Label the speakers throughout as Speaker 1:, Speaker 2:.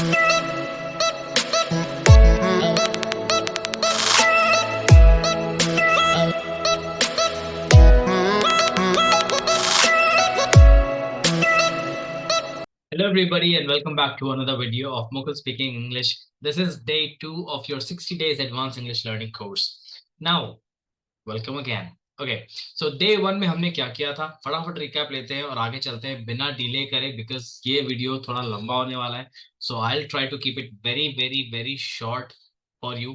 Speaker 1: Hello, everybody, and welcome back to another video of Mokul Speaking English. This is day 2 of your 60 days advanced English learning course. Now, welcome again. Okay, so day 1 में हमने क्या किया था, फटाफट recap लेते हैं और आगे चलते हैं बिना डिले करे, बिकॉज ये वीडियो थोड़ा लंबा होने वाला है. So I will try to keep it very very very short for you,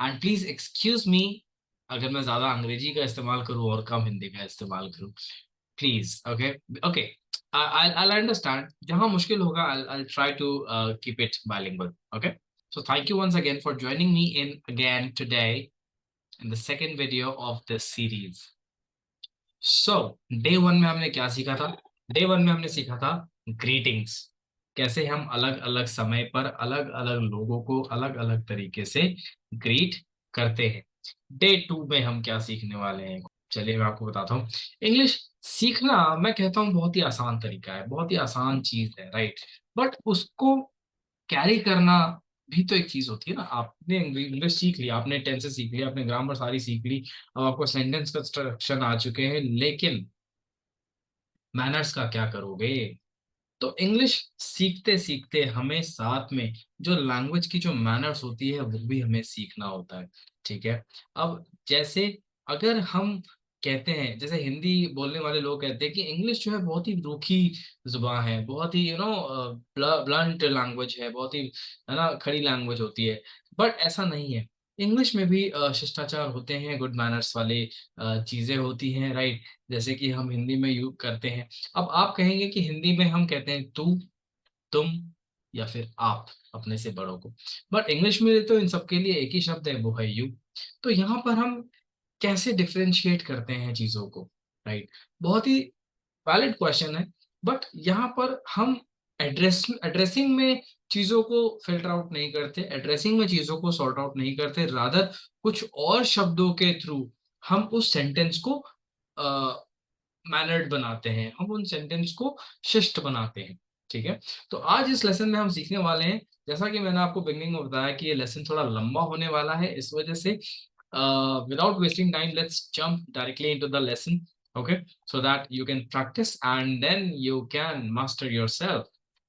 Speaker 1: and please excuse me अगर मैं ज्यादा अंग्रेजी का इस्तेमाल करूँ और कम हिंदी का इस्तेमाल करूँ. Please, okay, okay. I'll understand. जहाँ मुश्किल होगा, I'll try to keep it bilingual. Okay. So thank you once again for joining me in again today in the second video of this series. So day 1 में हमने क्या सीखा था? Day 1 में हमने सीखा था greetings. कैसे हम अलग अलग समय पर अलग अलग लोगों को अलग अलग तरीके से ग्रीट करते हैं. डे 2 में हम क्या सीखने वाले हैं, चलिए मैं आपको बताता हूँ. इंग्लिश सीखना मैं कहता हूँ बहुत ही आसान तरीका है, बहुत ही आसान चीज है, राइट. बट उसको कैरी करना भी तो एक चीज होती है ना. आपने इंग्लिश सीख लिया, आपने टेंसेस सीख लिया, आपने ग्रामर सारी सीख ली, अब आपको सेंटेंस कंस्ट्रक्शन आ चुके हैं, लेकिन मैनर्स का क्या करोगे? तो इंग्लिश सीखते सीखते हमें साथ में जो लैंग्वेज की जो मैनर्स होती है वो भी हमें सीखना होता है. ठीक है. अब जैसे अगर हम कहते हैं, जैसे हिंदी बोलने वाले लोग कहते हैं कि इंग्लिश जो है बहुत ही रूखी जुबान है, बहुत ही ब्लंट लैंग्वेज है, बहुत ही है ना खड़ी लैंग्वेज होती है. बट ऐसा नहीं है. इंग्लिश में भी शिष्टाचार होते हैं, गुड मैनर्स वाले चीजें होती हैं, राइट. जैसे कि हम हिंदी में यूज करते हैं. अब आप कहेंगे कि हिंदी में हम कहते हैं तू, तुम या फिर आप अपने से बड़ों को, बट इंग्लिश में तो इन सबके लिए एक ही शब्द है, वो है यू. तो यहाँ पर हम कैसे डिफरेंशिएट करते हैं चीजों को, राइट. बहुत ही वैलिड क्वेश्चन है. बट यहाँ पर हम एड्रेसिंग में चीजों को फिल्टर आउट नहीं करते, एड्रेसिंग में चीजों को सॉर्ट आउट नहीं करते, रादर कुछ और शब्दों के थ्रू हम उस सेंटेंस को मैनर्ड बनाते हैं, हम उन सेंटेंस को शिष्ट बनाते हैं. ठीक है. तो आज इस लेसन में हम सीखने वाले हैं, जैसा कि मैंने आपको बिगनिंग में बताया कि ये लेसन थोड़ा लंबा होने वाला है, इस वजह से without wasting time, let's jump directly into the lesson. Okay, so that you can practice and then you can master yourself.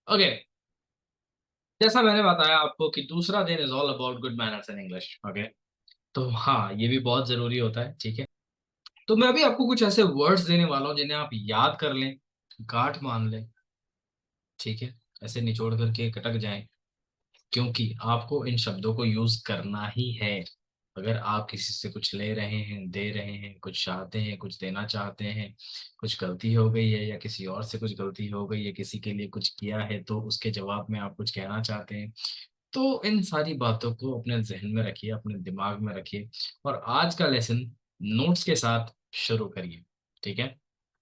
Speaker 1: Okay, जैसा मैंने बताया आपको कि दूसरा दिन is all about good manners in English. Okay, तो हाँ, ये भी बहुत जरूरी होता है. ठीक है. तो मैं अभी आपको कुछ ऐसे वर्ड्स देने वाला हूँ जिन्हें आप याद कर लें, गांठ मान लें. ठीक है. ऐसे निचोड़ करके कटक जाएं, क्योंकि आपको इन शब्दों को यूज करना ही है. अगर आप किसी से कुछ ले रहे हैं, दे रहे हैं, कुछ चाहते हैं, कुछ देना चाहते हैं, कुछ गलती हो गई है या किसी और से कुछ गलती हो गई है, किसी के लिए कुछ किया है तो उसके जवाब में आप कुछ कहना चाहते हैं, तो इन सारी बातों को अपने जहन में रखिए, अपने दिमाग में रखिए, और आज का लेसन नोट्स के साथ शुरू करिए. ठीक है.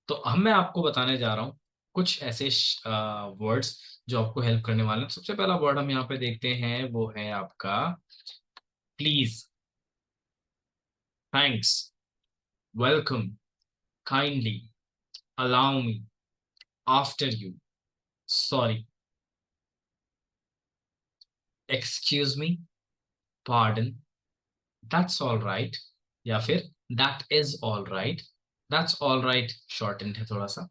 Speaker 1: तो हम मैं आपको बताने जा रहा हूँ कुछ ऐसे वर्ड्स जो आपको हेल्प करने वाले हैं. सबसे पहला वर्ड हम यहाँ पे देखते हैं, वो है आपका please, thanks, welcome, kindly, allow me, after you, sorry, excuse me, pardon, that's all right, या फिर that is all right. That's all right shortened है थोड़ा सा.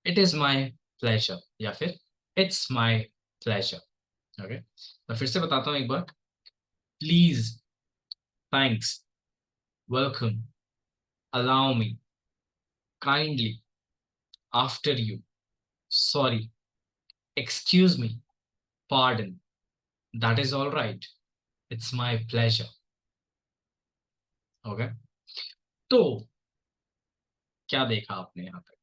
Speaker 1: इट इज माई प्लेजर, या फिर इट्स माई प्लेजर. ओके, मैं फिर से बताता हूँ एक बार. Please, thanks, welcome, allow me, kindly, after you, sorry, excuse me, pardon, that is all right, it's my pleasure. Okay, तो क्या देखा आपने यहाँ पे?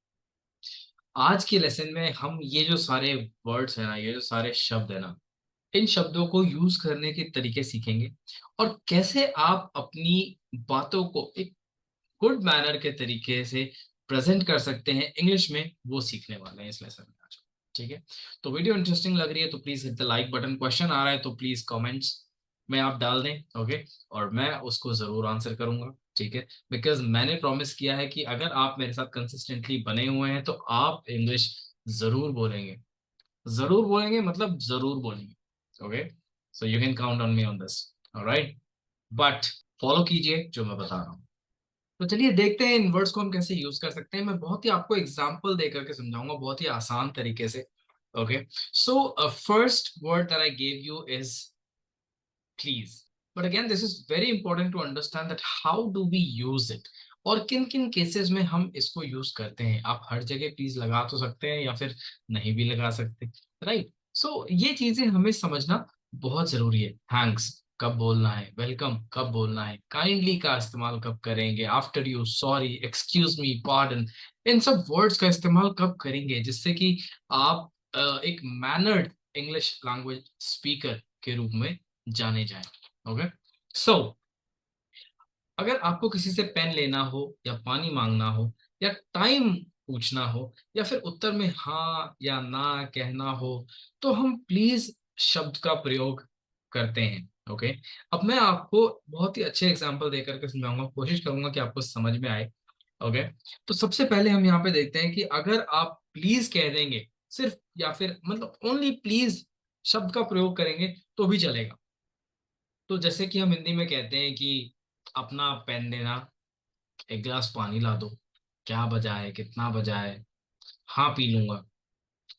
Speaker 1: आज के लेसन में हम ये जो सारे वर्ड्स है ना, ये जो सारे शब्द है ना, इन शब्दों को यूज करने के तरीके सीखेंगे, और कैसे आप अपनी बातों को एक गुड मैनर के तरीके से प्रेजेंट कर सकते हैं इंग्लिश में, वो सीखने वाले हैं इस लेसन में आज. ठीक है. तो वीडियो इंटरेस्टिंग लग रही है तो please hit the like button. Question आ रहा है तो प्लीज कमेंट्स में आप डाल दें. ओके, और मैं उसको जरूर आंसर करूंगा. ठीक है. बिकॉज मैंने प्रॉमिस किया है कि अगर आप मेरे साथ कंसिस्टेंटली बने हुए हैं तो आप इंग्लिश जरूर बोलेंगे. जरूर बोलेंगे मतलब जरूर बोलेंगे. Okay, so you can count on me on this, alright, but follow कीजिए जो मैं बता रहा हूँ। तो चलिए देखते हैं इन वर्ड्स को हम कैसे यूज कर सकते हैं। मैं बहुत ही आपको एग्जांपल दे करके समझाऊंगा बहुत ही आसान तरीके से। Okay, so first word that I gave you is please, but again this is very important to understand that how do we use it, और किन किन केसेस में हम इसको यूज करते हैं। आप हर जगह प्लीज लगा तो सकते हैं या फिर नहीं भी लगा सकते, राइट। सो ये चीजें हमें समझना बहुत जरूरी है। थैंक्स कब बोलना है, वेलकम कब बोलना है, काइंडली का इस्तेमाल कब करेंगे, after you, sorry, excuse me, pardon, इन सब वर्ड्स का इस्तेमाल कब करेंगे जिससे कि आप एक मैनर्ड इंग्लिश लैंग्वेज स्पीकर के रूप में जाने जाएं। ओके, सो अगर आपको किसी से पेन लेना हो या पानी मांगना हो या टाइम पूछना हो या फिर उत्तर में हाँ या ना कहना हो, तो हम प्लीज शब्द का प्रयोग करते हैं। ओके, अब मैं आपको बहुत ही अच्छे एग्जांपल देकर के समझाऊंगा, कोशिश करूंगा कि आपको समझ में आए। ओके, तो सबसे पहले हम यहाँ पे देखते हैं कि अगर आप प्लीज कह देंगे सिर्फ, या फिर मतलब ओनली प्लीज शब्द का प्रयोग करेंगे तो भी चलेगा। तो जैसे कि हम हिंदी में कहते हैं कि अपना पेन देना, एक गिलास पानी ला दो, क्या बजा है, कितना बजा है, हाँ पी लूंगा,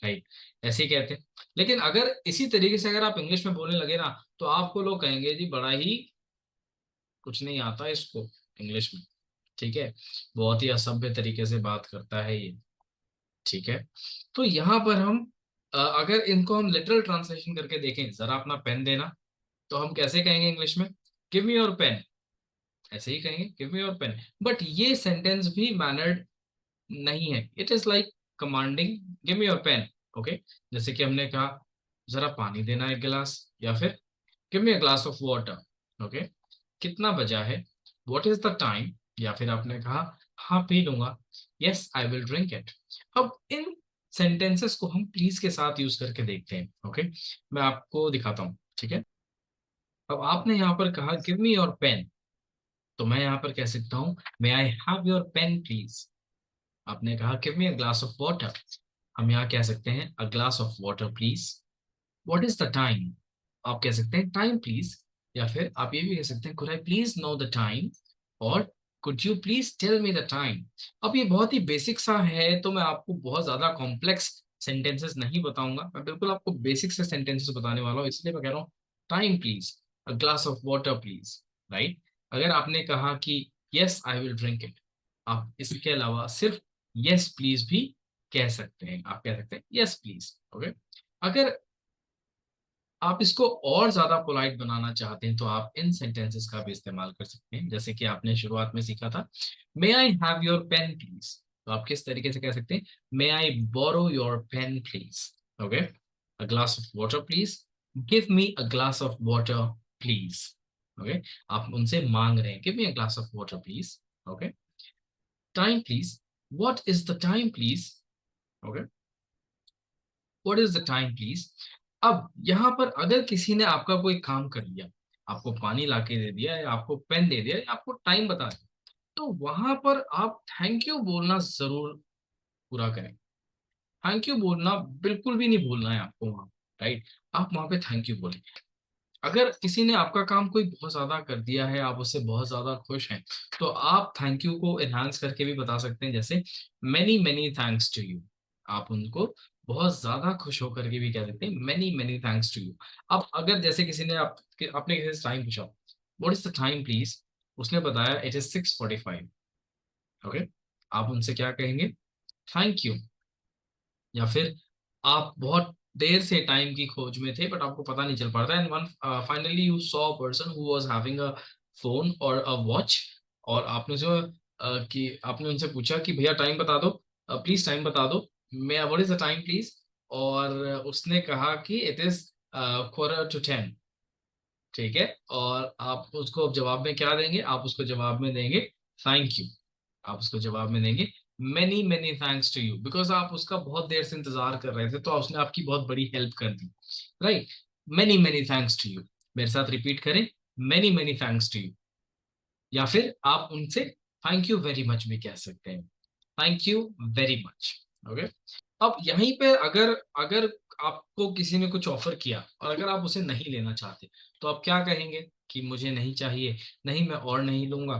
Speaker 1: राइट, ऐसे ही कहते हैं। लेकिन अगर इसी तरीके से अगर आप इंग्लिश में बोलने लगे ना, तो आपको लोग कहेंगे जी बड़ा ही कुछ नहीं आता इसको इंग्लिश में, ठीक है, बहुत ही असभ्य तरीके से बात करता है ये, ठीक है। तो यहाँ पर हम अगर इनको हम लिटरल ट्रांसलेशन करके देखें, जरा अपना पेन देना, तो हम कैसे कहेंगे इंग्लिश में, गिव मी योर पेन, ऐसे ही कहेंगे give me your pen. But ये सेंटेंस भी मैनर्ड नहीं है, it is like commanding give me your pen. Okay, जैसे कि हमने कहा जरा पानी देना एक गिलास, या फिर give me a glass of water. Okay, कितना बजा है, व्हाट इज द टाइम, या फिर आपने कहा हाँ पी लूंगा, yes I will drink it. अब इन सेंटेंसेस को हम प्लीज के साथ यूज करके देखते हैं। ओके, मैं आपको दिखाता हूँ, ठीक है। अब आपने यहाँ पर कहा गिव मी योर पेन, तो मैं यहाँ पर कह सकता हूँ may I have your pen please. आपने कहा give me a glass of water, हम यहाँ कह सकते हैं a glass of water please. What is the time, आप कह सकते हैं टाइम प्लीज, या फिर आप ये भी कह सकते हैं could I please know the time, और could you please tell me the time. अब ये बहुत ही बेसिक सा है, तो मैं आपको बहुत ज्यादा कॉम्प्लेक्स सेंटेंसेस नहीं बताऊंगा, मैं बिल्कुल आपको बेसिक से सेंटेंसेस बताने वाला हूँ, इसलिए मैं कह रहा हूँ time please, a glass of water please, right. अगर आपने कहा कि yes I will drink it, आप इसके अलावा सिर्फ यस प्लीज भी कह सकते हैं, आप कह सकते हैं यस प्लीज। ओके, अगर आप इसको और ज्यादा पोलाइट बनाना चाहते हैं तो आप इन सेंटेंसेस का भी इस्तेमाल कर सकते हैं, जैसे कि आपने शुरुआत में सीखा था may I have your pen please, तो आप किस तरीके से कह सकते हैं may I borrow your pen please. Okay, a glass of water please, give me a glass of water please. Okay, आप उनसे मांग रहे हैं give me a glass of water please. Okay, time please, what is the time please. Okay, what is the time please. अब यहाँ पर अगर किसी ने आपका कोई काम कर दिया, आपको पानी ला के दे दिया या आपको पेन दे दिया या आपको टाइम बता दिया, तो वहां पर आप थैंक यू बोलना जरूर पूरा करें। थैंक यू बोलना बिल्कुल भी नहीं भूलना है आपको वहां, राइट। आप वहां पे थैंक यू बोलें। अगर किसी ने आपका काम कोई बहुत ज्यादा कर दिया है, आप उससे बहुत ज्यादा खुश हैं, तो आप थैंक यू को एनहांस करके भी बता सकते हैं, जैसे many many thanks to you. आप उनको बहुत ज्यादा खुश होकर के भी कह सकते हैं many many thanks to you. अब अगर जैसे किसी ने आपने किसी से टाइम पूछा, what is the time please, उसने बताया इट इज 6:45। ओके, आप उनसे क्या कहेंगे थैंक यू। या फिर आप बहुत देर से टाइम की खोज में थे बट आपको पता नहीं चल पा रहा था, and one finally you saw a person who was having a phone और अ वॉच, और आपने जो कि आपने उनसे पूछा कि भैया टाइम बता दो, प्लीज टाइम बता दो, मैं what is the time please, और उसने कहा कि इट इज 9:45, ठीक है। और आप उसको अब जवाब में क्या देंगे, आप उसको जवाब में देंगे थैंक यू। आप उसको जवाब में देंगे many many thanks to you, because आप उसका बहुत देर से इंतजार कर रहे थे तो उसने आपकी बहुत बड़ी हेल्प कर दी, right. Many many thanks to you, मेरे साथ रिपीट करें, many many thanks to you. या फिर आप उनसे थैंक यू वेरी मच भी कह सकते हैं, thank you very much. Okay, अब यहीं पे अगर अगर आपको किसी ने कुछ ऑफर किया और अगर आप उसे नहीं लेना चाहते तो आप क्या कहेंगे कि मुझे नहीं चाहिए, नहीं मैं और नहीं लूंगा।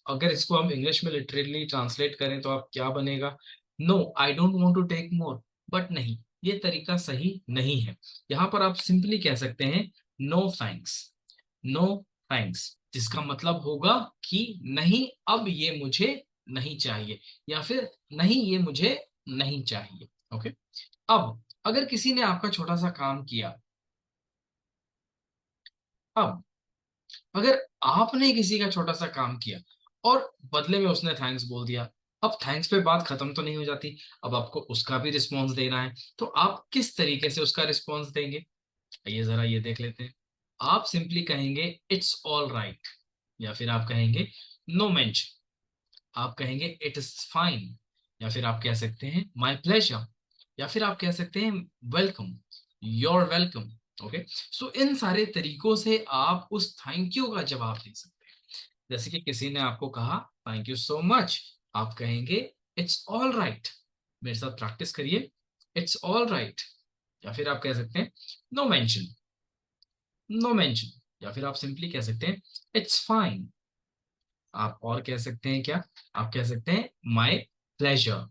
Speaker 1: अगर इसको हम इंग्लिश में लिटरली ट्रांसलेट करें तो आप क्या बनेगा, no I don't want to take more. But नहीं, ये तरीका सही नहीं है। यहाँ पर आप सिंपली कह सकते हैं नो थैंक्स, नो थैंक्स, जिसका मतलब होगा कि नहीं अब ये मुझे नहीं चाहिए, या फिर नहीं ये मुझे नहीं चाहिए। ओके। अब अगर किसी ने आपका छोटा सा काम किया, अब अगर आपने किसी का छोटा सा काम किया और बदले में उसने थैंक्स बोल दिया, अब थैंक्स पे बात खत्म तो नहीं हो जाती, अब आपको उसका भी रिस्पॉन्स देना है। तो आप किस तरीके से उसका रिस्पॉन्स देंगे, ये जरा ये देख लेते हैं। आप सिंपली कहेंगे इट्स ऑल राइट, या फिर आप कहेंगे नो मेंशन, आप कहेंगे इट इज फाइन, या फिर आप कह सकते हैं माय प्लेजर, या फिर आप कह सकते हैं वेलकम, योर वेलकम। ओके। सो इन सारे तरीकों से आप उस थैंक यू का जवाब दे सकते हैं। जैसे कि किसी ने आपको कहा थैंक यू सो मच, आप कहेंगे इट्स ऑल राइट। मेरे साथ प्रैक्टिस करिए, इट्स ऑल राइट। या फिर आप कह सकते हैं नो मेंशन, नो मेंशन, या फिर आप सिंपली कह सकते हैं इट्स फाइन। आप और कह सकते हैं क्या, आप कह सकते हैं माय प्लेजर,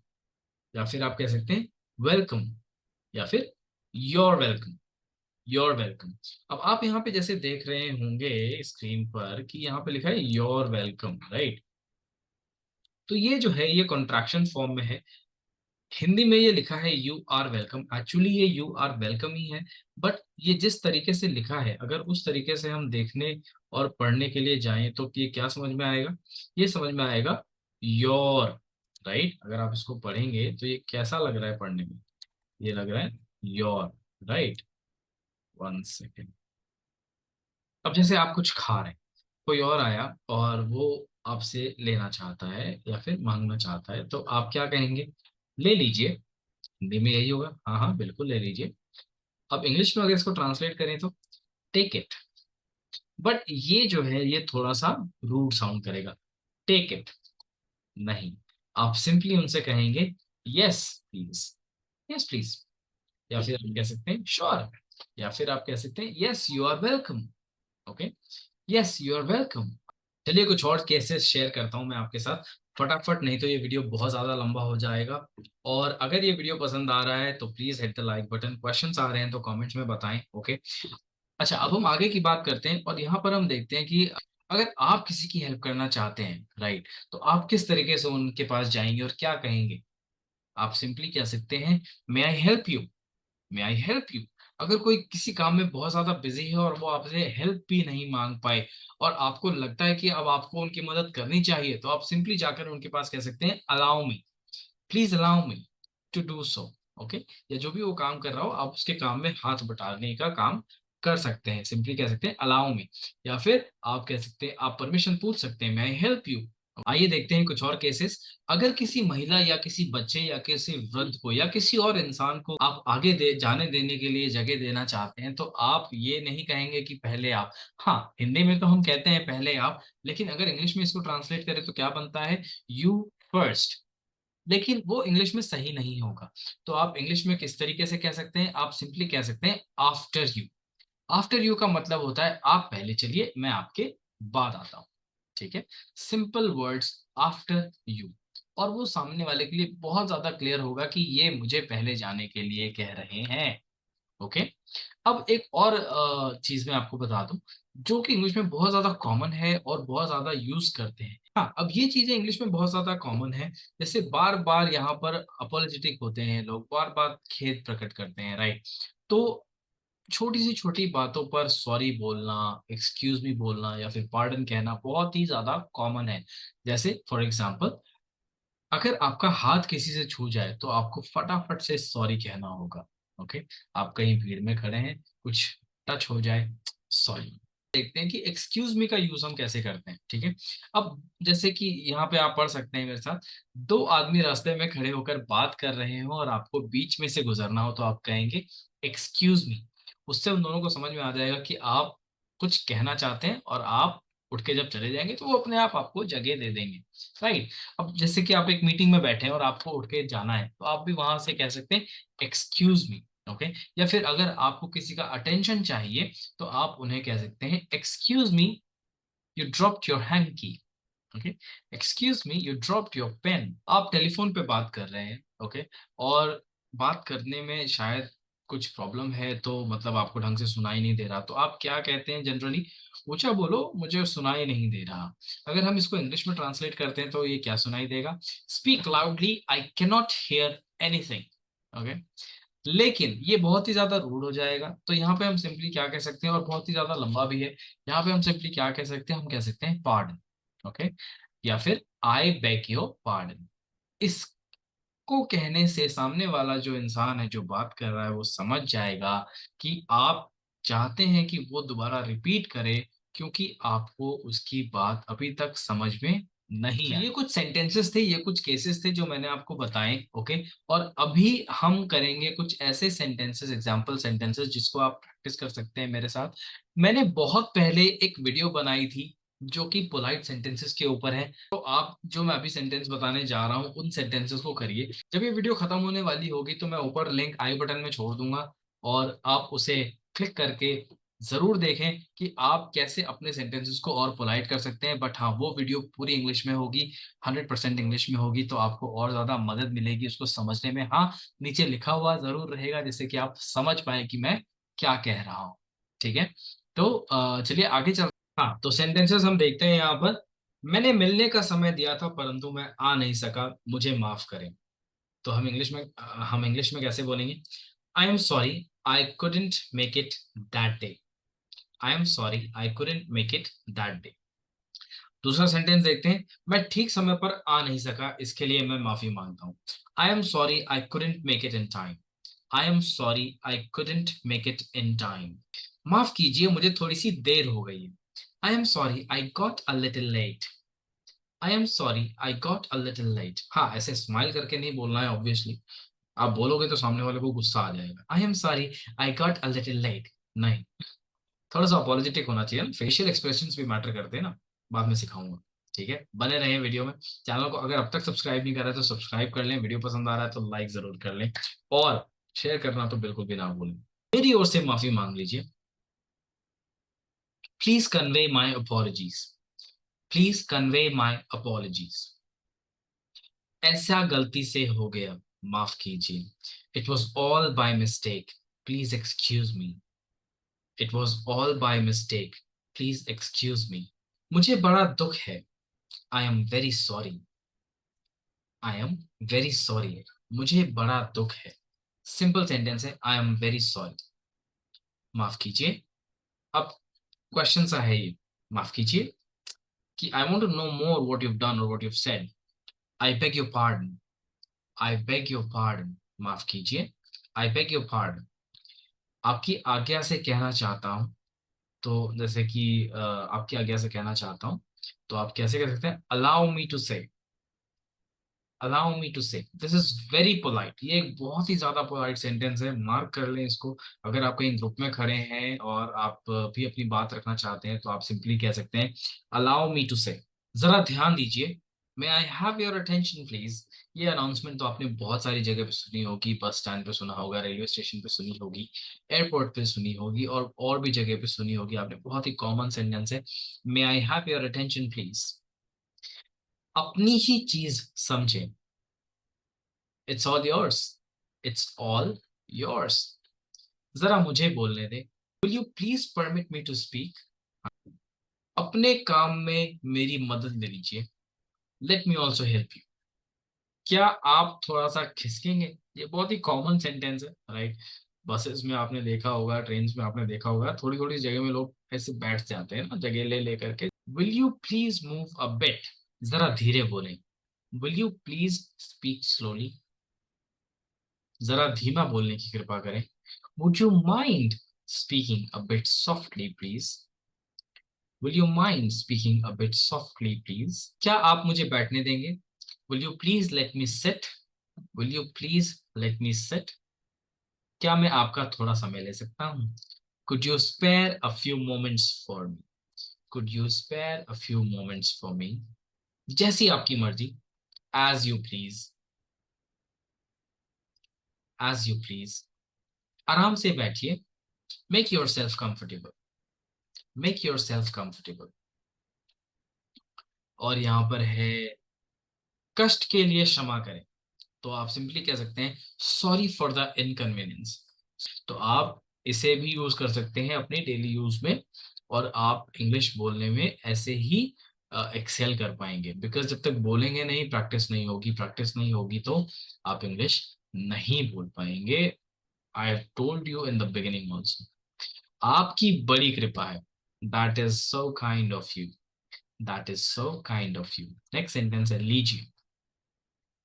Speaker 1: या फिर आप कह सकते हैं वेलकम, या फिर योर वेलकम, योर वेलकम। अब आप यहाँ पे जैसे देख रहे होंगे स्क्रीन पर कि यहाँ पे लिखा है योर वेलकम, राइट। तो ये जो है ये कॉन्ट्रैक्शन फॉर्म में है। हिंदी में ये लिखा है यू आर वेलकम, एक्चुअली ये यू आर वेलकम ही है। बट ये जिस तरीके से लिखा है, अगर उस तरीके से हम देखने और पढ़ने के लिए जाएं तो ये क्या समझ में आएगा, ये समझ में आएगा योर, राइट। अगर आप इसको पढ़ेंगे तो ये कैसा लग रहा है पढ़ने में, ये लग रहा है योर, राइट। One second. अब जैसे आप कुछ खा रहे हैं, कोई और आया और वो आपसे लेना चाहता है या फिर मांगना चाहता है, तो आप क्या कहेंगे, ले लीजिए। हिंदी में यही होगा, हाँ हाँ बिल्कुल ले लीजिए। अब इंग्लिश में अगर इसको ट्रांसलेट करें तो टेक इट। बट ये जो है ये थोड़ा सा रूड साउंड करेगा, टेक इट नहीं। आप सिंपली उनसे कहेंगे यस प्लीज, यस प्लीज, या फिर आप कह सकते हैं श्योर, या फिर आप कह सकते हैं yes you are welcome. Okay, yes you are welcome. चलिए कुछ और केसेस शेयर करता हूं मैं आपके साथ फटाफट, नहीं तो ये वीडियो बहुत ज्यादा लंबा हो जाएगा। और अगर ये वीडियो पसंद आ रहा है तो please hit the like button, questions आ रहे हैं तो कमेंट्स में बताएं। ओके। अच्छा, अब हम आगे की बात करते हैं और यहाँ पर हम देखते हैं कि अगर आप किसी की हेल्प करना चाहते हैं, राइट, तो आप किस तरीके से उनके पास जाएंगे और क्या कहेंगे। आप सिंपली कह सकते हैं may I help you, may I help you. अगर कोई किसी काम में बहुत ज्यादा बिजी है और वो आपसे हेल्प भी नहीं मांग पाए और आपको लगता है कि अब आपको उनकी मदद करनी चाहिए, तो आप सिंपली जाकर उनके पास कह सकते हैं allow me, please allow me to do so. Okay. या जो भी वो काम कर रहा हो आप उसके काम में हाथ बटाने का काम कर सकते हैं, सिंपली कह सकते हैं अलाउ मी। या फिर आप कह सकते हैं, आप परमिशन पूछ सकते हैं, मैं आई हेल्प यू। आइए देखते हैं कुछ और केसेस। अगर किसी महिला या किसी बच्चे या किसी वृद्ध को या किसी और इंसान को आप आगे दे जाने देने के लिए जगह देना चाहते हैं, तो आप ये नहीं कहेंगे कि पहले आप। हाँ, हिंदी में तो हम कहते हैं पहले आप, लेकिन अगर इंग्लिश में इसको ट्रांसलेट करें तो क्या बनता है, यू फर्स्ट। लेकिन वो इंग्लिश में सही नहीं होगा। तो आप इंग्लिश में किस तरीके से कह सकते हैं, आप सिंपली कह सकते हैं आफ्टर यू। आफ्टर यू का मतलब होता है आप पहले चलिए, मैं आपके बाद आता हूं। ठीक है, सिंपल वर्ड्स आफ्टर यू। और वो सामने वाले के लिए बहुत ज्यादा क्लियर होगा कि ये मुझे पहले जाने के लिए कह रहे हैं। ओके। अब एक और चीज मैं आपको बता दूं जो कि इंग्लिश में बहुत ज्यादा कॉमन है और बहुत ज्यादा यूज करते हैं। हाँ, अब ये चीजें इंग्लिश में बहुत ज्यादा कॉमन है, जैसे बार बार यहाँ पर अपोलोजेटिक होते हैं लोग, बार बार खेद प्रकट करते हैं, राइट। तो छोटी सी छोटी बातों पर सॉरी बोलना, एक्सक्यूज मी बोलना या फिर पार्डन कहना बहुत ही ज्यादा कॉमन है। जैसे फॉर एग्जाम्पल, अगर आपका हाथ किसी से छू जाए तो आपको फटाफट से सॉरी कहना होगा। ओके। आप कहीं भीड़ में खड़े हैं, कुछ टच हो जाए, सॉरी। देखते हैं कि एक्सक्यूज मी का यूज हम कैसे करते हैं। ठीक है। अब जैसे कि यहाँ पे आप पढ़ सकते हैं मेरे साथ, दो आदमी रास्ते में खड़े होकर बात कर रहे हो और आपको बीच में से गुजरना हो, तो आप कहेंगे एक्सक्यूज मी। उससे उन दोनों को समझ में आ जाएगा कि आप कुछ कहना चाहते हैं और आप उठ के जब चले जाएंगे तो वो अपने आप आपको जगह दे देंगे, राइट। अब जैसे कि आप एक मीटिंग में बैठे हैं और आपको उठ के जाना है, तो आप भी वहां से कह सकते हैं एक्सक्यूज मी, ओके। या फिर अगर आपको किसी का अटेंशन चाहिए तो आप उन्हें कह सकते हैं excuse me, you dropped your hanky. Okay, excuse me, you dropped your pen. आप टेलीफोन पे बात कर रहे हैं, ओके, और बात करने में शायद कुछ प्रॉब्लम है, तो मतलब आपको ढंग से सुनाई नहीं दे रहा, तो आप क्या कहते हैं जनरली? ऊंचा बोलो, मुझे सुनाई नहीं दे रहा। अगर हम इसको इंग्लिश में ट्रांसलेट करते हैं तो ये क्या सुनाई देगा? Speak loudly, I cannot hear anything. Okay, लेकिन ये बहुत ही ज्यादा रूड हो जाएगा, तो यहाँ पे हम सिंपली क्या कह सकते हैं, और बहुत ही ज्यादा लंबा भी है, यहाँ पे हम सिंपली क्या कह सकते हैं, हम कह सकते हैं पार्डन। ओके, या फिर आई बेग योर पार्डन। इसको कहने से सामने वाला जो इंसान है, जो बात कर रहा है, वो समझ जाएगा कि आप चाहते हैं कि वो दोबारा रिपीट करे, क्योंकि आपको उसकी बात अभी तक समझ में नहीं आई। ये कुछ सेंटेंसेस थे, ये कुछ केसेस थे जो मैंने आपको बताए, ओके। और अभी हम करेंगे कुछ ऐसे सेंटेंसेस, एग्जांपल सेंटेंसेस, जिसको आप प्रैक्टिस कर सकते हैं मेरे साथ। मैंने बहुत पहले एक वीडियो बनाई थी जो कि पोलाइट सेंटेंसेस के ऊपर है, तो आप जो मैं अभी सेंटेंस बताने जा रहा हूँ उन सेंटेंसेस को करिए। जब ये वीडियो खत्म होने वाली होगी तो मैं ऊपर लिंक आई बटन में छोड़ दूंगा, और आप उसे क्लिक करके जरूर देखें कि आप कैसे अपने सेंटेंसेस को और पोलाइट कर सकते हैं। बट हाँ, वो वीडियो पूरी इंग्लिश में होगी, 100% इंग्लिश में होगी, तो आपको और ज्यादा मदद मिलेगी उसको समझने में। हाँ, नीचे लिखा हुआ जरूर रहेगा जिससे कि आप समझ पाए कि मैं क्या कह रहा हूँ। ठीक है, तो चलिए आगे चल। हाँ, तो सेंटेंसेस हम देखते हैं यहाँ पर। मैंने मिलने का समय दिया था परंतु मैं आ नहीं सका, मुझे माफ करें। तो हम इंग्लिश में कैसे बोलेंगे? आई am sorry, I couldn't make it that day. I am sorry, I couldn't make it that day. दूसरा सेंटेंस देखते हैं। मैं ठीक समय पर आ नहीं सका, इसके लिए मैं माफी मांगता हूँ। I am sorry, I couldn't make it in time. I am sorry, I couldn't make it in time. माफ कीजिए, मुझे थोड़ी सी देर हो गई है। I am sorry, I got a little late. I am sorry, I got a little late. हाँ, ऐसे स्माइल करके नहीं बोलना है ऑब्वियसली। आप बोलोगे तो सामने वाले को गुस्सा आ जाएगा। I am sorry, I got a little late, नहीं, थोड़ा सा अपॉलोजेटिक होना चाहिए ना, फेशियल एक्सप्रेशंस भी मैटर करते हैं ना। बाद में सिखाऊंगा। ठीक है, बने रहें वीडियो में। चैनल को अगर अब तक सब्सक्राइब नहीं करा है तो सब्सक्राइब कर लें, वीडियो पसंद आ रहा है तो लाइक जरूर कर लें, और शेयर करना तो बिल्कुल भी ना भूलें। मेरी ओर से माफी मांग लीजिए। Please convey my apologies. Please convey my apologies. ऐसा गलती से हो गया, माफ कीजिए। It was all by mistake, please excuse me. It was all by mistake, please excuse मी। मुझे बड़ा दुख है। I am very sorry. I am very sorry. मुझे बड़ा दुख है। सिंपल सेंटेंस है, आई एम वेरी सॉरी, माफ कीजिए। अब क्वेश्चन सा है ये, माफ कीजिए, कि I want to know more what you've done और what you've said। I beg your pardon. I beg your pardon, माफ कीजिए। आई बेग योर पार्डन, आपकी आज्ञा से कहना चाहता हूँ। तो जैसे कि आपकी आज्ञा से कहना चाहता हूँ, तो आप कैसे कह सकते हैं? अलाउ मी टू से। अलाउ मी टू से, दिस इज वेरी पोलाइट। ये एक बहुत ही ज्यादा पोलाइट सेंटेंस है, मार्क कर लें इसको। अगर आप कहीं ग्रुप में खड़े हैं और आप भी अपनी बात रखना चाहते हैं तो आप सिंपली कह सकते हैं अलाउ मी टू से। जरा ध्यान दीजिए। May I have your attention please. ये अनाउंसमेंट तो आपने बहुत सारी जगह पे सुनी होगी, बस स्टैंड पे सुना होगा, रेलवे स्टेशन पे सुनी होगी, एयरपोर्ट पे सुनी होगी, और भी जगह पे सुनी होगी आपने। बहुत ही कॉमन सेंटेंस है, may I have your attention please. अपनी ही चीज समझें। It's all yours. It's all yours. जरा मुझे बोलने दे। Will you please permit me to speak. अपने काम में मेरी मदद ले लीजिए। Let me also help you. क्या आप थोड़ा सा खिसकेंगे? ये बहुत ही कॉमन सेंटेंस है, राइट? बसेस में आपने देखा होगा, ट्रेन में आपने देखा होगा, थोड़ी थोड़ी जगह में लोग ऐसे बैठ जाते हैं ना, जगह ले ले करके। Will you please move a bit. जरा धीरे बोलें। Will you please speak slowly. जरा धीमा बोलने की कृपा करें। Would you mind speaking a bit softly, please? Will you mind speaking a bit softly, please? क्या आप मुझे बैठने देंगे? Will you please let me sit? Will you please let me sit? क्या मैं आपका थोड़ा समय ले सकता हूँ? Could you spare a few moments for me? Could you spare a few moments for me? जैसी आपकी मर्जी। As you please. As you please. आराम से बैठिए, make your self comfortable, make your self comfortable. और यहाँ पर है कष्ट के लिए क्षमा करें, तो आप सिंपली कह सकते हैं सॉरी फॉर द इनकन्वीनियंस। तो आप इसे भी यूज कर सकते हैं अपने डेली यूज में, और आप इंग्लिश बोलने में ऐसे ही एक्सेल कर पाएंगे, बिकॉज जब तक बोलेंगे नहीं, प्रैक्टिस नहीं होगी, प्रैक्टिस नहीं होगी तो आप इंग्लिश नहीं बोल पाएंगे। I have told you in the beginning also, आपकी बड़ी कृपा है। That is so kind of you, that is so kind of you. Next sentence है लीजिए,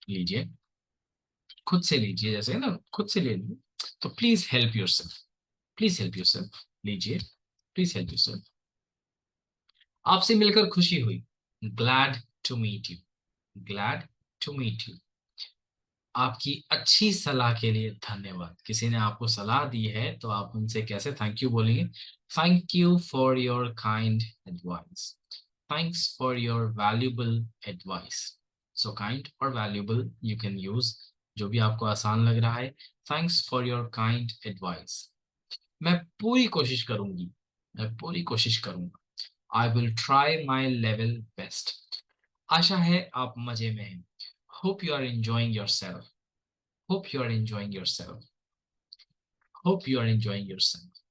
Speaker 1: लीजिए, खुद से लीजिए, जैसे ना खुद से ले लीजिए, तो please help yourself, please help yourself, लीजिए, प्लीज हेल्प योरसेल्फ। आपसे मिलकर खुशी हुई, glad to meet you, glad to meet you. आपकी अच्छी सलाह के लिए धन्यवाद, किसी ने आपको सलाह दी है तो आप उनसे कैसे थैंक यू बोलेंगे, thank you for your kind advice, thanks for your valuable advice. So kind और वैल्यूबल यू कैन यूज, जो भी आपको आसान लग रहा है। Thanks for your kind advice. मैं पूरी कोशिश करूंगी, मैं पूरी कोशिश करूंगा। I will try my level best. आशा है आप मजे में हैं। Hope you are enjoying yourself, hope you are enjoying yourself, hope you are enjoying yourself.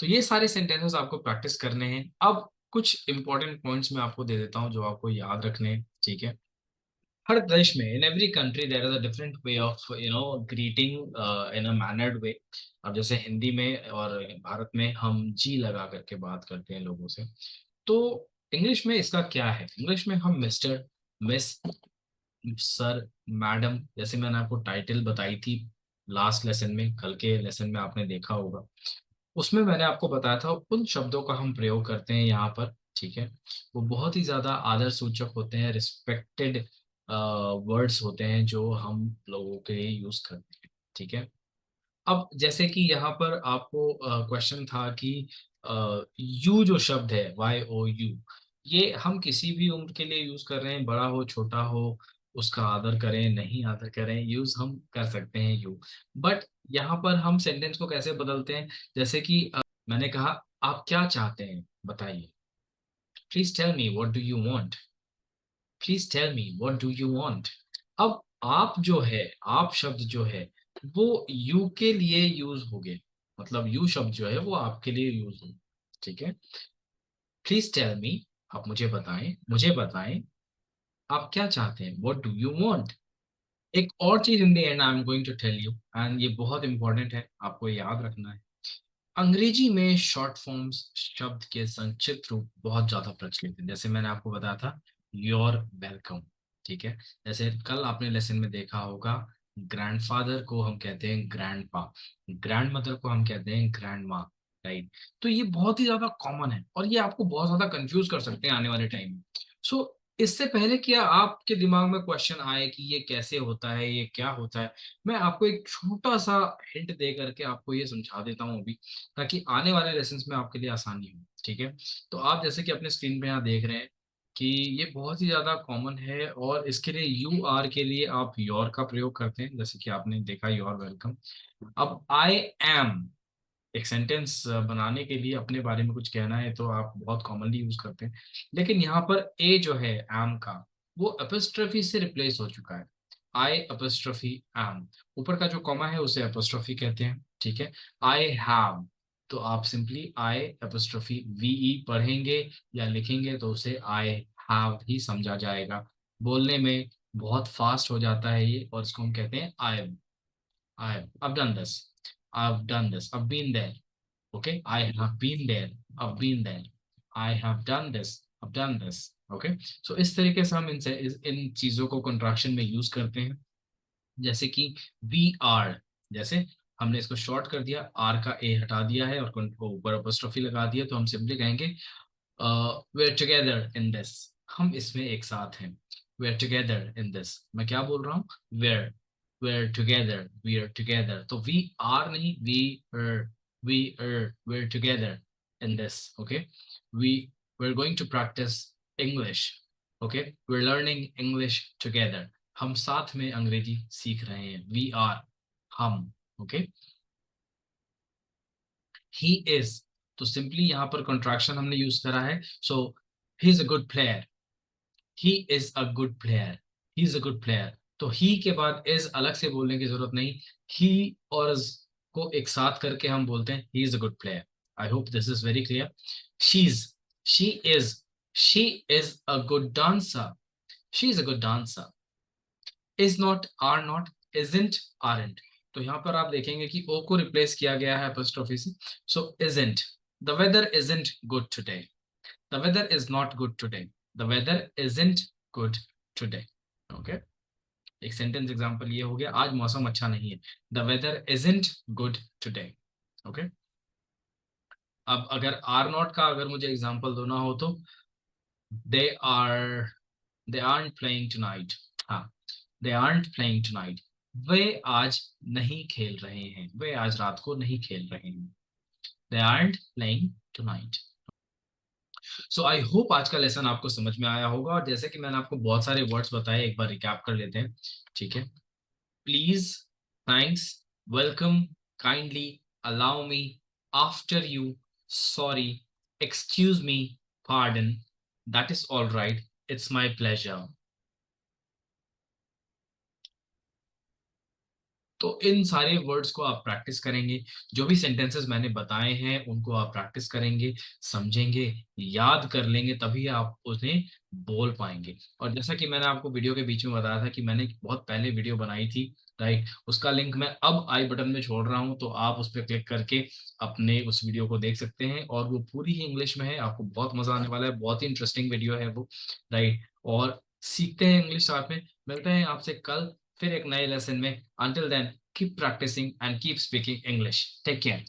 Speaker 1: तो ये सारे सेंटेंसेस आपको प्रैक्टिस करने हैं। अब कुछ इंपॉर्टेंट पॉइंट्स मैं आपको दे देता हूँ जो आपको याद रखने हैं, ठीक है। हर देश में, in every country there is a different way of greeting in a mannered way. अब जैसे हिंदी में और भारत में हम जी लगा करके बात करते हैं लोगों से, तो इंग्लिश में इसका क्या है? इंग्लिश में हम मिस्टर, मिस, सर, मैडम, जैसे मैंने आपको टाइटल बताई थी लास्ट लेसन में, कल के लेसन में आपने देखा होगा, उसमें मैंने आपको बताया था उन शब्दों का हम प्रयोग करते हैं यहाँ पर, ठीक है। वो बहुत ही ज्यादा आदर सूचक होते हैं, रिस्पेक्टेड वर्ड्स होते हैं जो हम लोगों के लिए यूज करते हैं, ठीक है। अब जैसे कि यहाँ पर आपको क्वेश्चन था कि यू जो शब्द है, वाई ओ यू, ये हम किसी भी उम्र के लिए यूज कर रहे हैं, बड़ा हो छोटा हो, उसका आदर करें नहीं आदर करें, यूज हम कर सकते हैं यू। बट यहाँ पर हम सेंटेंस को कैसे बदलते हैं, जैसे कि मैंने कहा आप क्या चाहते हैं बताइए, please tell me what do you want, please tell me what do you want. अब आप जो है, आप शब्द जो है वो यू के लिए यूज हो गए, मतलब यू शब्द जो है वो आपके लिए यूज हो, ठीक है। प्लीज टेल मी, आप मुझे बताएं, मुझे बताएं आप क्या चाहते हैं, व्हाट डू यू वांट। एक और चीज in the end I am going to tell you, and ये बहुत इंपॉर्टेंट है, आपको याद रखना है। अंग्रेजी में शॉर्ट फॉर्म्स शब्द के संक्षिप्त रूप बहुत ज्यादा प्रचलित है, जैसे मैंने आपको बताया था योर वेलकम, ठीक है। जैसे कल आपने लेसन में देखा होगा, ग्रैंडफादर को हम कहते हैं ग्रैंड पा, ग्रैंड मदर को हम कहते हैं ग्रैंड माँ, राइट। तो ये बहुत ही ज्यादा कॉमन है और ये आपको बहुत ज्यादा कंफ्यूज कर सकते हैं आने वाले टाइम में। सो इससे पहले क्या आपके दिमाग में क्वेश्चन आए कि ये कैसे होता है, ये क्या होता है, मैं आपको एक छोटा सा हिंट दे करके आपको ये समझा देता हूँ अभी, ताकि आने वाले लेसन्स में आपके लिए आसानी हो, ठीक है। तो आप जैसे कि अपने स्क्रीन पे यहाँ देख रहे हैं कि ये बहुत ही ज्यादा कॉमन है, और इसके लिए यू आर के लिए आप योर का प्रयोग करते हैं, जैसे कि आपने देखा योर वेलकम। अब आई एम, एक सेंटेंस बनाने के लिए अपने बारे में कुछ कहना है तो आप बहुत कॉमनली यूज करते हैं, लेकिन यहाँ पर ए जो है एम का, वो एपोस्ट्रोफी से रिप्लेस हो चुका है। आई एपोस्ट्रोफी एम, ऊपर का जो कॉमा है उसे एपोस्ट्रोफी कहते हैं, ठीक है। आई हैव, तो आप सिंपली आई एपोस्ट्रोफी वीई पढ़ेंगे या लिखेंगे तो उसे आई हैव ही समझा जाएगा। बोलने में बहुत फास्ट हो जाता है ये, और इसको हम कहते हैं I've done this. I've done this. I've been there. Okay. I have been there. I've been there. I have done this. I've done this. Okay. So इस तरीके से हम इन चीजों को कंट्रैक्शन में यूज करते हैं, जैसे कि वी आर, जैसे हमने इसको शॉर्ट कर दिया, आर का ए हटा दिया है और ऊपर अपोस्ट्रोफी लगा दिया, तो हम सिंपली कहेंगे we're together in this, हम इसमें एक साथ हैं। we're together in this, मैं क्या बोल रहा हूँ, we're together, we're together, तो we are नहीं, we're together in this, okay। we're going to practice English, okay, we're learning English together, हम साथ में अंग्रेजी सीख रहे हैं, we are, हम, okay। ही इज, तो सिंपली यहाँ पर कॉन्ट्रैक्शन हमने यूज करा है, so he is a good player, he is a good player, he is a good player. तो ही के बाद इज अलग से बोलने की जरूरत नहीं, ही और is को एक साथ करके हम बोलते हैं he is a good player. I hope this is very clear. She's, she is, she is a good dancer, she is a good dancer. Is not, are not, isn't, aren't. तो यहाँ पर आप देखेंगे कि ओ को रिप्लेस किया गया है apostrophe से, so isn't, the weather isn't good today, the weather is not good today, the weather isn't good today. Okay, एक सेंटेंस एग्जांपल ये हो गया, आज मौसम अच्छा नहीं है, the weather isn't good today. Okay, अब अगर आर नॉट का अगर मुझे एग्जांपल देना हो तो they are, they aren't playing tonight. हाँ, दे आरंट प्लेइंग टुनाइट, वे आज नहीं खेल रहे हैं, वे आज रात को नहीं खेल रहे हैं, दे aren't playing tonight. So I hope आज का लेसन आपको समझ में आया होगा, और जैसे कि मैंने आपको बहुत सारे वर्ड्स बताए, एक बार रिकैप कर लेते हैं, ठीक है। Please, thanks, welcome, kindly, allow me, after you, sorry, excuse me, pardon, that is all right, it's my pleasure. तो इन सारे वर्ड्स को आप प्रैक्टिस करेंगे, जो भी सेंटेंसेस मैंने बताए हैं उनको आप प्रैक्टिस करेंगे, समझेंगे, याद कर लेंगे, तभी आप उन्हें बोल पाएंगे। और जैसा कि मैंने आपको वीडियो के बीच में बताया था कि मैंने बहुत पहले वीडियो बनाई थी, राइट, उसका लिंक मैं अब आई बटन में छोड़ रहा हूं, तो आप उस पर क्लिक करके अपने उस वीडियो को देख सकते हैं, और वो पूरी ही इंग्लिश में है, आपको बहुत मजा आने वाला है, बहुत ही इंटरेस्टिंग वीडियो है वो, राइट। और सीखते हैं इंग्लिश साथ में, मिलते हैं आपसे कल फिर एक नए लेसन में। Until then, keep practicing and keep speaking English. Take care.